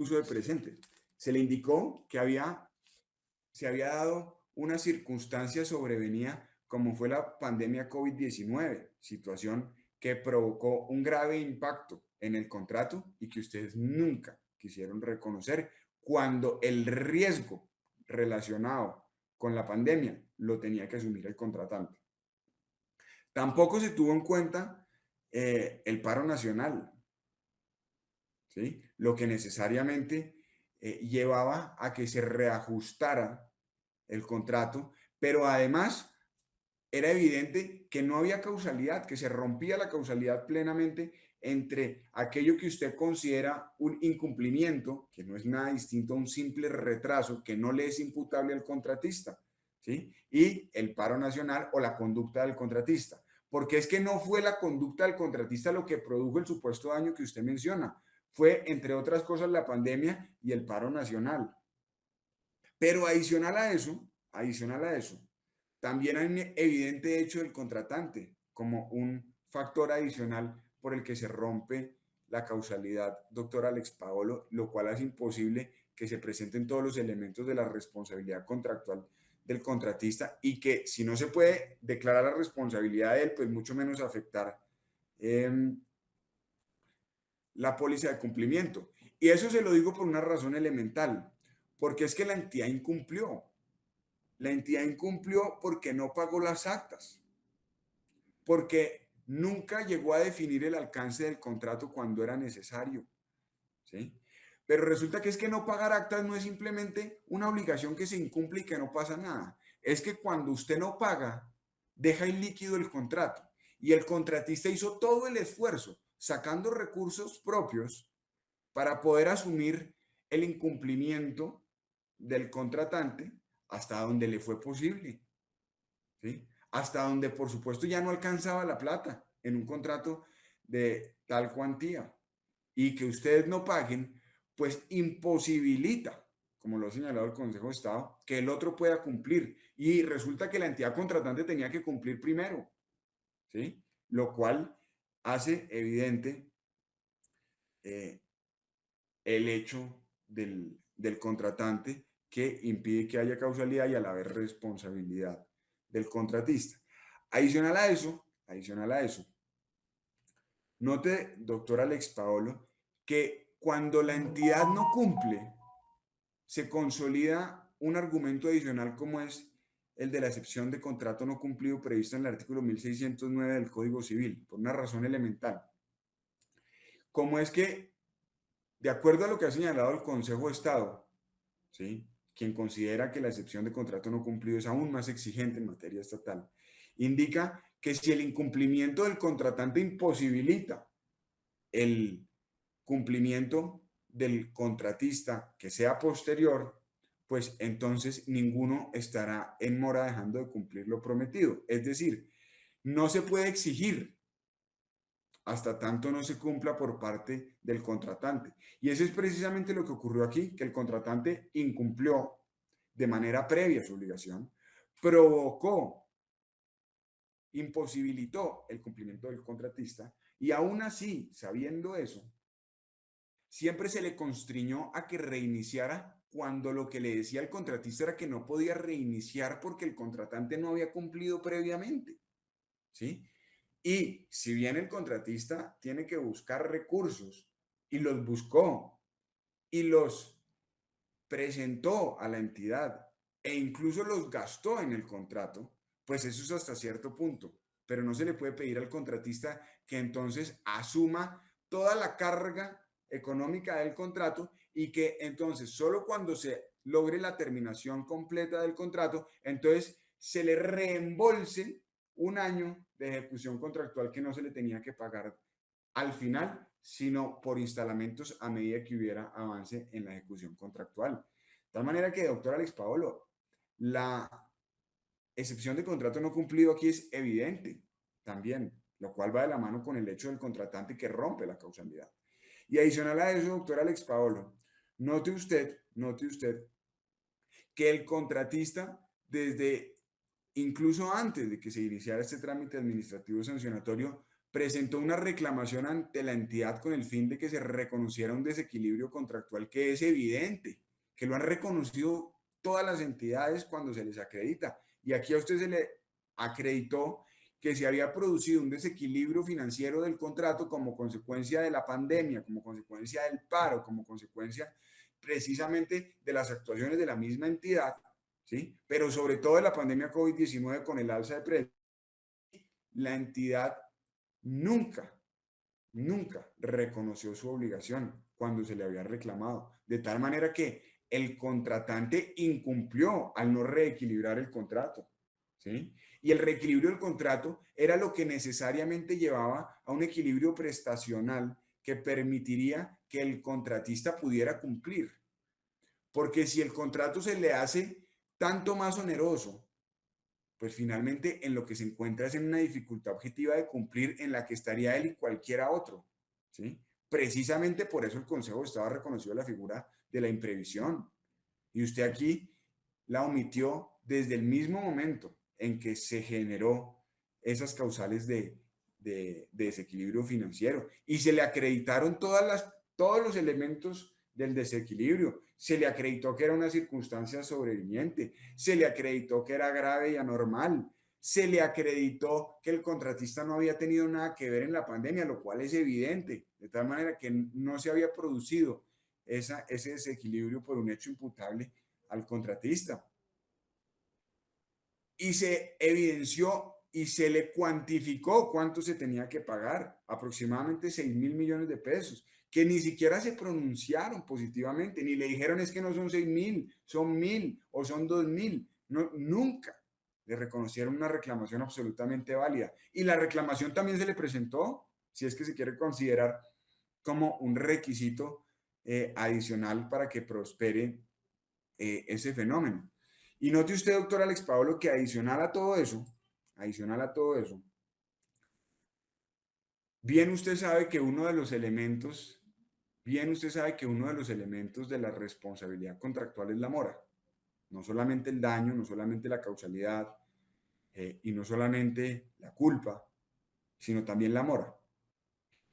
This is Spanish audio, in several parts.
uso de presente. Se le indicó que se había dado una circunstancia sobrevenida como fue la pandemia COVID-19, situación que provocó un grave impacto en el contrato y que ustedes nunca quisieron reconocer cuando el riesgo relacionado con la pandemia lo tenía que asumir el contratante. Tampoco se tuvo en cuenta el paro nacional, ¿sí? Lo que necesariamente llevaba a que se reajustara el contrato, pero además era evidente que no había causalidad, que se rompía la causalidad plenamente entre aquello que usted considera un incumplimiento, que no es nada distinto a un simple retraso que no le es imputable al contratista, ¿sí? Y el paro nacional o la conducta del contratista. Porque es que no fue la conducta del contratista lo que produjo el supuesto daño que usted menciona. Fue, entre otras cosas, la pandemia y el paro nacional. Pero adicional a eso, también hay un evidente hecho del contratante como un factor adicional por el que se rompe la causalidad, doctor Alex Paolo, lo cual hace imposible que se presenten todos los elementos de la responsabilidad contractual del contratista y que si no se puede declarar la responsabilidad de él, pues mucho menos afectar eh, la póliza de cumplimiento. Y eso se lo digo por una razón elemental, porque es que la entidad incumplió. La entidad incumplió porque no pagó las actas, porque nunca llegó a definir el alcance del contrato cuando era necesario, ¿sí? Pero resulta que es que no pagar actas no es simplemente una obligación que se incumple y que no pasa nada. Es que cuando usted no paga, deja ilíquido el contrato y el contratista hizo todo el esfuerzo sacando recursos propios para poder asumir el incumplimiento del contratante hasta donde le fue posible, ¿sí? Hasta donde, por supuesto, ya no alcanzaba la plata en un contrato de tal cuantía. Y que ustedes no paguen, pues imposibilita, como lo ha señalado el Consejo de Estado, que el otro pueda cumplir. Y resulta que la entidad contratante tenía que cumplir primero, ¿sí? Lo cual hace evidente eh, el hecho del contratante que impide que haya causalidad y a la vez responsabilidad del contratista. Adicional a eso, note, doctor Alex Paolo, que cuando la entidad no cumple, se consolida un argumento adicional como es el de la excepción de contrato no cumplido previsto en el artículo 1609 del Código Civil, por una razón elemental. Como es que, de acuerdo a lo que ha señalado el Consejo de Estado, ¿sí? Quien considera que la excepción de contrato no cumplido es aún más exigente en materia estatal, indica que si el incumplimiento del contratante imposibilita el cumplimiento del contratista que sea posterior, pues entonces ninguno estará en mora dejando de cumplir lo prometido. Es decir, no se puede exigir hasta tanto no se cumpla por parte del contratante. Y eso es precisamente lo que ocurrió aquí, que el contratante incumplió de manera previa su obligación, provocó, imposibilitó el cumplimiento del contratista y aún así, sabiendo eso, siempre se le constriñó a que reiniciara cuando lo que le decía el contratista era que no podía reiniciar porque el contratante no había cumplido previamente, ¿sí? Y si bien el contratista tiene que buscar recursos y los buscó y los presentó a la entidad e incluso los gastó en el contrato, pues eso es hasta cierto punto, pero no se le puede pedir al contratista que entonces asuma toda la carga económica del contrato y que entonces solo cuando se logre la terminación completa del contrato, entonces se le reembolse un año de ejecución contractual que no se le tenía que pagar al final, sino por instalamientos a medida que hubiera avance en la ejecución contractual. De tal manera que, doctor Alex Paolo, la excepción de contrato no cumplido aquí es evidente también, lo cual va de la mano con el hecho del contratante que rompe la causalidad. Y adicional a eso, doctor Alex Paolo, note usted que el contratista, desde incluso antes de que se iniciara este trámite administrativo sancionatorio, presentó una reclamación ante la entidad con el fin de que se reconociera un desequilibrio contractual que es evidente, que lo han reconocido todas las entidades cuando se les acredita. Y aquí a usted se le acreditó que se había producido un desequilibrio financiero del contrato como consecuencia de la pandemia, como consecuencia del paro, como consecuencia precisamente de las actuaciones de la misma entidad, ¿sí? Pero sobre todo de la pandemia COVID-19 con el alza de precios. La entidad nunca, nunca reconoció su obligación cuando se le había reclamado, de tal manera que el contratante incumplió al no reequilibrar el contrato, ¿sí? Y el reequilibrio del contrato era lo que necesariamente llevaba a un equilibrio prestacional que permitiría que el contratista pudiera cumplir. Porque si el contrato se le hace tanto más oneroso, pues finalmente en lo que se encuentra es en una dificultad objetiva de cumplir en la que estaría él y cualquiera otro, ¿sí? Precisamente por eso el Consejo de Estado ha reconocido la figura de la imprevisión. Y usted aquí la omitió desde el mismo momento en que se generó esas causales de desequilibrio financiero. Y se le acreditaron todos los elementos del desequilibrio. Se le acreditó que era una circunstancia sobreviniente. Se le acreditó que era grave y anormal. Se le acreditó que el contratista no había tenido nada que ver en la pandemia, lo cual es evidente, de tal manera que no se había producido ese desequilibrio por un hecho imputable al contratista. Y se evidenció y se le cuantificó cuánto se tenía que pagar, aproximadamente 6.000 millones de pesos, que ni siquiera se pronunciaron positivamente, ni le dijeron es que no son 6.000, son 1.000 o son 2.000, no, nunca le reconocieron una reclamación absolutamente válida. Y la reclamación también se le presentó, si es que se quiere considerar como un requisito adicional para que prospere ese fenómeno. Y note usted, doctor Alex Paolo, que adicional a todo eso, bien usted sabe que uno de los elementos, bien usted sabe que uno de los elementos de la responsabilidad contractual es la mora. No solamente el daño, no solamente la causalidad y no solamente la culpa, sino también la mora.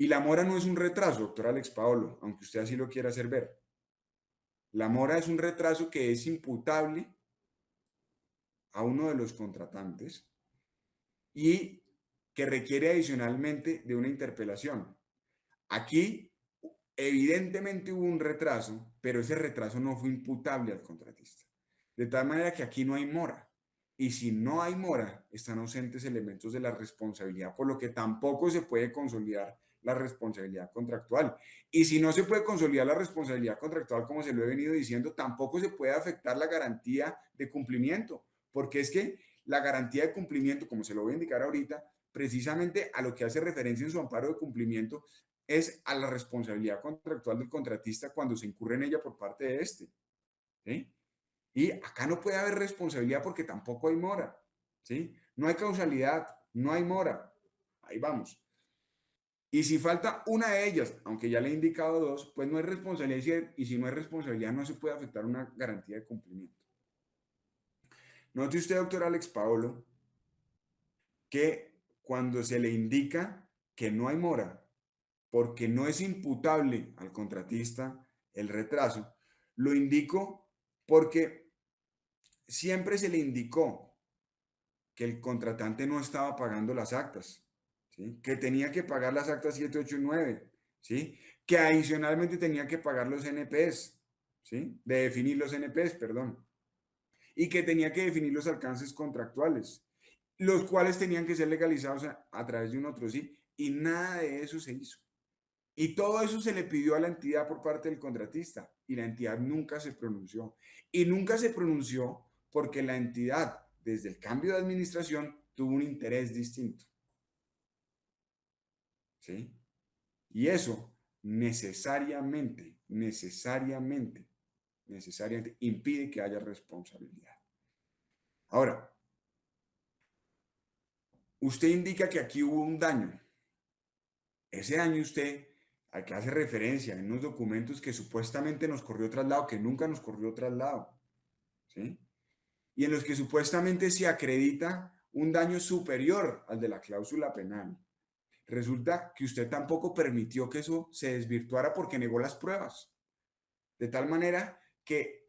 Y la mora no es un retraso, doctor Alex Paolo, aunque usted así lo quiera hacer ver. La mora es un retraso que es imputable a uno de los contratantes y que requiere adicionalmente de una interpelación. Aquí, evidentemente hubo un retraso, pero ese retraso no fue imputable al contratista. De tal manera que aquí no hay mora. Y si no hay mora, están ausentes elementos de la responsabilidad, por lo que tampoco se puede consolidar la responsabilidad contractual. Y si no se puede consolidar la responsabilidad contractual, como se lo he venido diciendo, tampoco se puede afectar la garantía de cumplimiento, porque es que la garantía de cumplimiento, como se lo voy a indicar ahorita, precisamente a lo que hace referencia en su amparo de cumplimiento es a la responsabilidad contractual del contratista cuando se incurre en ella por parte de este. ¿Sí? Y acá no puede haber responsabilidad porque tampoco hay mora. ¿Sí? No hay causalidad, no hay mora. Ahí vamos. Y si falta una de ellas, aunque ya le he indicado dos, pues no hay responsabilidad y si no hay responsabilidad no se puede afectar una garantía de cumplimiento. Note usted, doctor Alex Paolo, que cuando se le indica que no hay mora porque no es imputable al contratista el retraso, lo indico porque siempre se le indicó que el contratante no estaba pagando las actas, ¿sí? Que tenía que pagar las actas 7, 8 y 9, ¿sí? Que adicionalmente tenía que pagar los NPs, ¿sí? De definir los NPs, perdón, y que tenía que definir los alcances contractuales, los cuales tenían que ser legalizados a través de un otro, ¿sí? Y nada de eso se hizo. Y todo eso se le pidió a la entidad por parte del contratista y la entidad nunca se pronunció. Y nunca se pronunció porque la entidad, desde el cambio de administración, tuvo un interés distinto. ¿Sí? Y eso necesariamente impide que haya responsabilidad. Ahora, usted indica que aquí hubo un daño. Ese daño usted, al que hace referencia en unos documentos que supuestamente nos corrió traslado, que nunca nos corrió traslado, ¿sí? Y en los que supuestamente se acredita un daño superior al de la cláusula penal. Resulta que usted tampoco permitió que eso se desvirtuara porque negó las pruebas. De tal manera que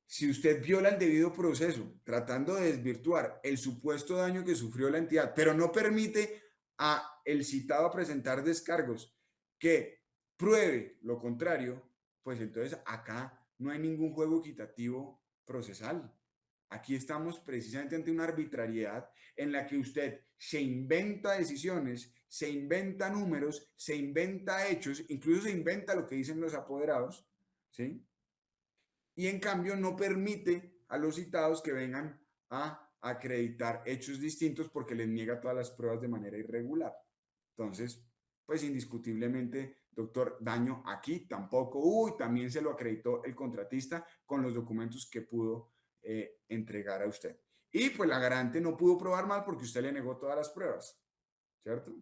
si usted viola el debido proceso tratando de desvirtuar el supuesto daño que sufrió la entidad, pero no permite a el citado a presentar descargos que pruebe lo contrario, pues entonces acá no hay ningún juego equitativo procesal. Aquí estamos precisamente ante una arbitrariedad en la que usted se inventa decisiones, se inventa números, se inventa hechos, incluso se inventa lo que dicen los apoderados, ¿sí? Y en cambio no permite a los citados que vengan a acreditar hechos distintos porque les niega todas las pruebas de manera irregular. Entonces, pues indiscutiblemente, doctor, daño aquí tampoco hubo y también se lo acreditó el contratista con los documentos que pudo entregar a usted. Y pues la garante no pudo probar mal porque usted le negó todas las pruebas, ¿cierto?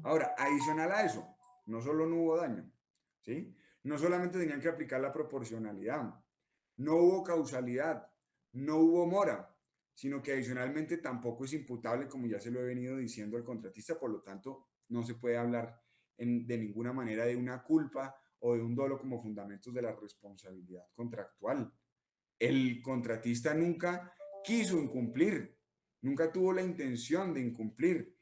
Ahora, adicional a eso, no solo no hubo daño, ¿sí? No solamente tenían que aplicar la proporcionalidad, no hubo causalidad, no hubo mora, sino que adicionalmente tampoco es imputable, como ya se lo he venido diciendo al contratista, por lo tanto, no se puede hablar de ninguna manera de una culpa o de un dolo como fundamentos de la responsabilidad contractual. El contratista nunca quiso incumplir, nunca tuvo la intención de incumplir.